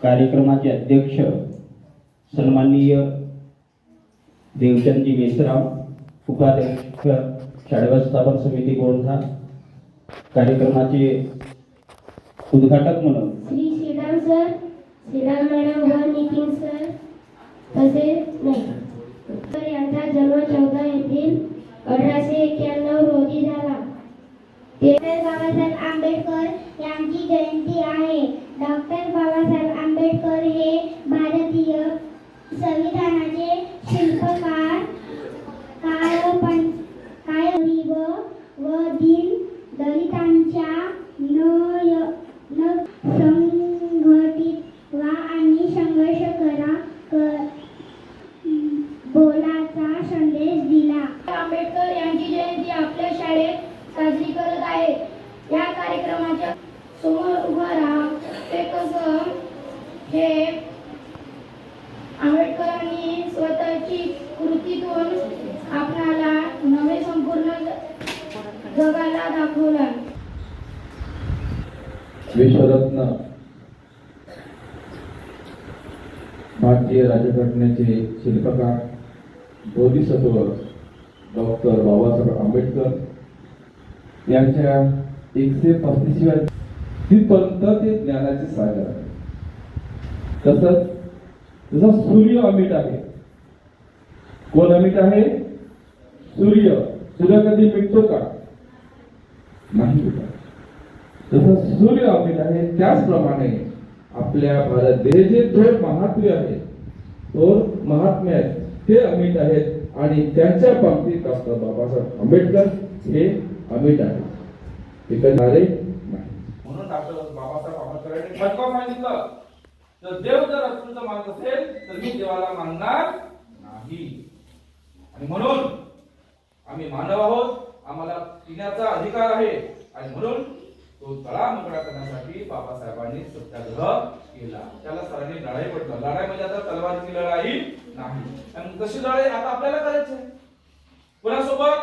कार्यक्रमाचे अध्यक्ष सन्माननीय देवचंदजी मेसराम, उपाध्यक्ष शाळा स्थापन समिती गोंढा, कार्यक्रमाचे उद्घाटक म्हणून श्री श्रीराम सर, श्रीराम मॅडम व नितीन सर तसेच नाही यांचा जन्म 14 एप्रिल 1891 रोजी झाला. डॉक्टर बाबासाहेब आंबेडकर यांची जयंती आहे. डॉक्टर बाबासाहेब आंबेडकर हे भारतीय संविधानाचे शिल्पकार, कायगरीब व दीन दलितांच्या संघटित वा आणि संघर्ष बोलाचा संदेश दिला. आंबेडकर यांची जयंती आपल्या शाळेत साजरी करत आहे. या कार्यक्रमाच्या समोर उभा राहा. ते कसं हे आंबेडकरांनी स्वतःची कृतीतून आपणाला नवे संपूर्ण जगाला दाखवला. विश्वरत्न भारतीय राज्यघटनेचे शिल्पकार बोधिसत्व डॉक्टर बाबासाहेब आंबेडकर यांच्या 135व्या तिथपर्यंत ते ज्ञानाचे सागर आहे. तसंच जसा सूर्य अमिट आहे. कोण अमिट आहे? सूर्य. सूर्य कधी मिटतो का? नाही मिटत. जसं सूर्य अमिट आहे त्याचप्रमाणे आपल्या भारत देशाचे थोर महात्मे आहेत, थोर महात्मे आहेत, ते अमिट आहेत आणि त्यांच्या बाबतीत डॉक्टर बाबासाहेब आंबेडकर हे अमिट आहेत. ते करणारे नाही. म्हणून डॉक्टर बाबासाहेब आंबेडकरांनी महत्त्व सांगितलं, तर देव जर अस्तित्व मानत असेल तर मी देवाला मानणार नाही. आणि म्हणून आम्ही मानव आहोत, आम्हाला पिण्याचा अधिकार आहे आणि म्हणून तो तळा मोकळा करण्यासाठी बाबासाहेबांनी सत्याग्रह केला. त्याला सरांनी लढाई म्हटलं. लढाई म्हणजे आता तलवारीची लढाई नाही. आणि तशी लढाई आता आपल्याला करायची आहे. कोणासोबत?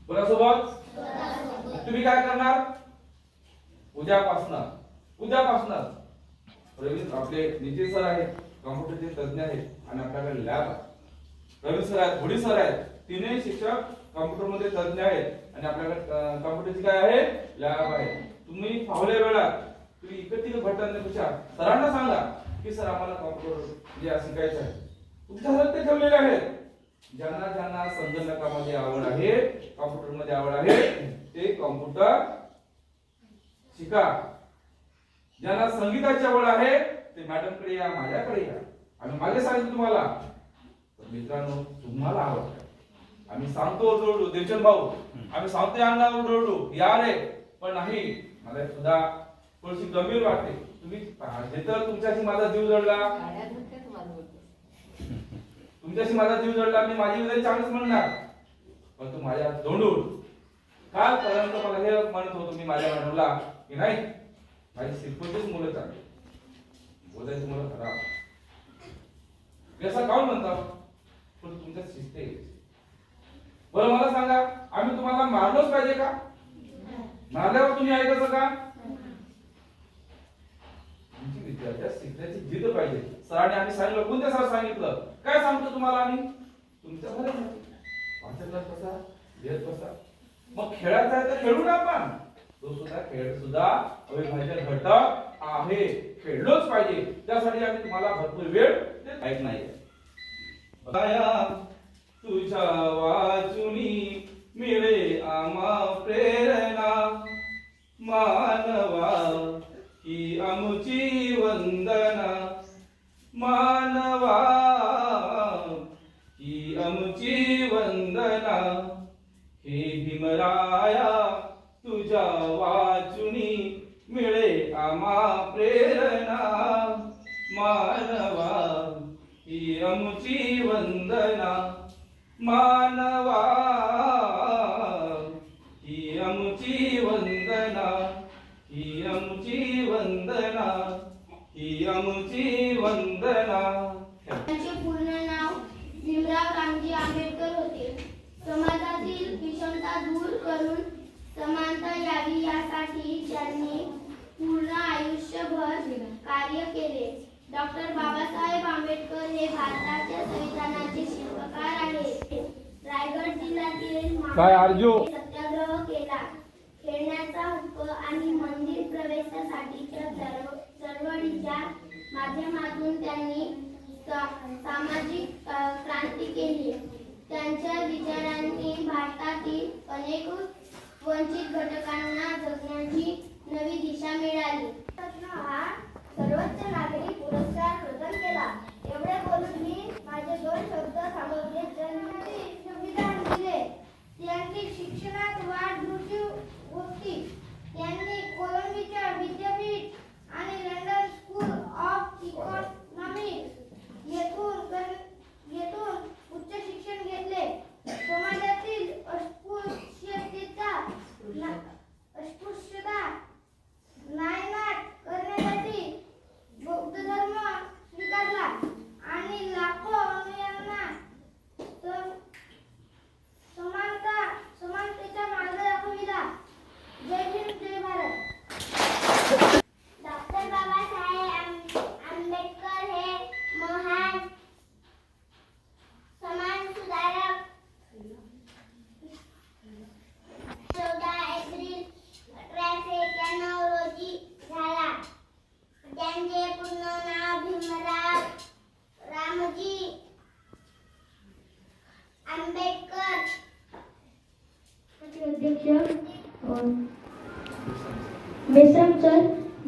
कोणासोबत? तुम्ही काय करणार? उद्यापासून प्रवीण आपले नितीन सर आहेत, कॉम्प्युटरचे तज्ञ आहेत आणि आपल्याकडे लॅब आहे. प्रवीण सर आहेत, घोडी सर आहेत, तीनही शिक्षक कॉम्प्युटर मध्ये तज्ञ आहेत आणि आपल्याकडे कॉम्प्युटरची काय आहे? लॅब आहे. तुम्ही फावल्या वेळात तुम्ही इकडे भटकण्यापेक्षा सरांना सांगा की सर आम्हाला कॉम्प्युटर जे शिकायचं आहे. तुमच्या हातात ते ठेवलेले आहेत. ज्यांना ज्यांना संगणकामध्ये आवड आहे, कॉम्प्युटर मध्ये आवड आहे, ते कॉम्प्युटर शिका. ज्यांना संगीताची आवड आहे ते मॅडमकडे या, माझ्याकडे या. आम्ही मागे सांगितलं तुम्हाला. तर मित्रांनो, तुम्हाला आवडतं आम्ही सांगतो ओरडू, देवचंद भाऊ आम्ही सांगतो यांना ओरडू या रे, पण नाही. मला सुद्धा थोडीशी गंभीर वाटते. तुम्ही तर तुमच्याशी माझा जीव जडला, मी माझी विधान चांगलंच म्हणणार, पण तू माझ्या दोंडून कालपर्यंत मला हे म्हणत होतो मी माझ्या मॅडमला की नाही माझी शिल्पचीच मुलं चांगली, बोलायची मुलं खराब. कसं काऊन म्हणतात? पण तुमच्या शिस्ते. बरं मला सांगा, आम्ही तुम्हाला मारलोच पाहिजे का? मारल्यावर तुम्ही ऐकायचं का? तुमची विद्यार्थ्या शिकण्याची जिद्द पाहिजे. सरांनी आम्ही सांगितलं, कोणत्या सर सांगितलं? काय सांगतो तुम्हाला आम्ही? तुमच्या घरात वाचनात बसा, लिहित बसा. मग खेळायचा आहे तर खेळू ना आपण. तो सुद्धा खेळ सुद्धा अविभाज्य घटक आहे. खेळलोच पाहिजे. त्यासाठी आम्ही तुम्हाला भरपूर वेळ देत नाही. तुझ्या वाचुनी मिळे आम्हा प्रेरणा, मानवा ही आमची वंदना, मानवा ही आमची वंदना. हे भीमराया तुझ्या वाचुनी मिळे आम्हा प्रेरणा, मानवा ही आमची वंदना, मानवा ही आमची वंदना, ही आमची वंदना, ही आमची वंदना. त्यांचे पूर्ण नाव भीमराव रामजी आंबेडकर होते. समाजातील विषमता दूर करून समानता यावी यासाठी त्यांनी डॉक्टर बाबासाहेब आंबेडकर हे भारताच्या संविधानाचे शिल्पकार आहेत. रायगड जिल्ह्यातील काय अर्जो? सत्याग्रह केला. खेळण्याचा हक्क आणि मंदिर प्रवेशासाठीच्या चळवळीच्या माध्यमातून त्यांनी सामाजिक क्रांती केली. त्यांच्या विचारांनी भारतातील अनेक वंचित घटकांना जगण्याची नवी दिशा मिळाली. हा सर्वोच्च नागरी पुरस्कार प्रदान केला. एवढे बोलून मी माझे 2 शब्द थांबवले. त्यांनी संविधान दिले, त्यांनी शिक्षणात वाढ दृष्टी होती, त्यांनी कोलंबिया विद्यापीठ आणि लंडन स्कूल ऑफ इकॉनॉमिक्स येथून उच्च शिक्षण घेतले. समाजातील अस्पृश्यता नायनाट करण्यासाठी बौद्ध धर्म स्वीकारला आणि लाखो अनुयायांना समानतेचा मार्ग दाखविला. जय हिंद, जय भारत. डॉक्टर बाबासाहेब आंबेडकर हे महान समाज सुधारक. 14 एप्रिल 1891 रोजी झाला. त्यांचे पूर्ण नाव भीमराव रामजी आंबेडकर. अध्यक्ष मेश्राम सर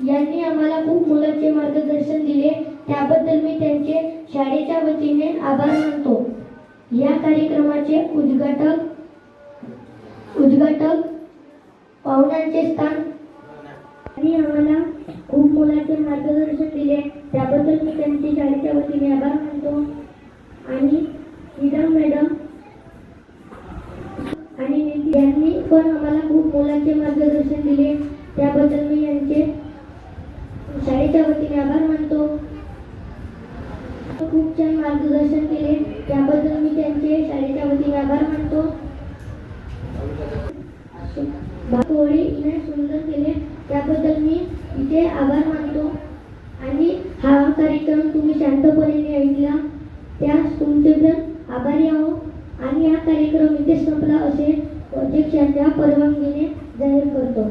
यांनी आम्हाला खूप मोलाचे मार्गदर्शन दिले, त्याबद्दल मी त्यांचे शाळेच्या वतीने आभार मानतो. या कार्यक्रमाचे उद्घाटक पाहुण्यांचे स्थान यांनी आम्हाला खूप मोलाचे मार्गदर्शन दिले, त्याबद्दल मी त्यांचे शाळेच्या वतीने आभार मानतो. आणि नीलम मॅडम आणि यांनी पण आम्हाला खूप मोलाचे मार्गदर्शन दिले, त्याबद्दल मी यांचे शाळेच्या वतीने आभार मानतो. खूप छान मार्गदर्शन केले, त्याबद्दल मी त्यांचे शाळेच्या वतीने आभार मानतो. सुंदर केले, त्याबद्दल मी इथे आभार मानतो. आणि हा कार्यक्रम तुम्ही शांतपणे ऐकला, त्यास तुमचे पण आभारी आहो. आणि हा कार्यक्रम इथे संपला असे अध्यक्षांच्या परवानगीने जाहीर करतो.